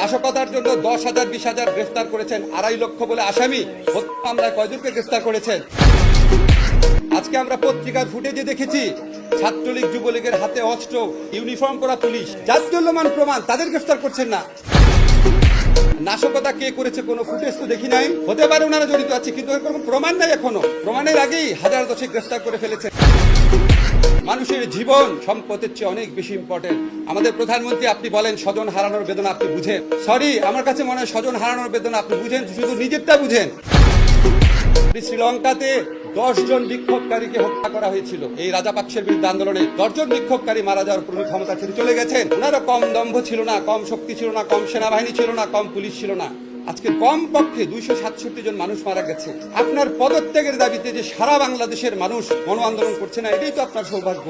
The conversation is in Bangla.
নাশকতার জন্য 10,000 20,000 গ্রেফতার করেছেন, 2.5 লক্ষ বলে আসামি হত্যা মামলায় কয়জনকে গ্রেফতার করেছেন? আজকে আমরা পত্রিকার ফুটেজে দেখেছি ছাত্রলীগ যুবলীগের হাতে অস্ত্র, ইউনিফর্ম পরা পুলিশ, জাতীয়মান প্রমাণ, তাদের গ্রেফতার করছেন না। নাশকতা কে করেছে কোনো ফুটেজ তো দেখি নাই। হতে পারে ওনারা জড়িত আছে, কিন্তু কোনো প্রমাণ নাই এখনো। প্রমাণের আগেই 1000 গ্রেফতার করে ফেলেছে। মানুষের জীবন সম্পদের চেয়ে অনেক বেশি ইম্পর্টেন্ট। আমাদের প্রধানমন্ত্রী আপনি বলেন স্বজন হারানোর বেদনা আপনি বুঝেন। সরি, আমার কাছে মনে হয় স্বজন হারানোর বেদনা আপনি বুঝেন, শুধু নিজেরটা বুঝেন। শ্রীলঙ্কাতে 10 জন বিক্ষোভকারীকে হত্যা করা হয়েছিল এই রাজাপাকসের বিরুদ্ধে আন্দোলনে। 10 জন বিক্ষোভকারী মারা যাওয়ার পর ক্ষমতা ছেড়ে চলে গেছেন। ওনারও কম দম্ভ ছিল না, কম শক্তি ছিল না, কম সেনাবাহিনী ছিল না, কম পুলিশ ছিল না। আজকে কম পক্ষে 267 জন মানুষ মারা গেছে। আপনার পদত্যাগের দাবিতে যে সারা বাংলাদেশের মানুষ গণ আন্দোলন করছে না, এটাই তো আপনার সৌভাগ্য।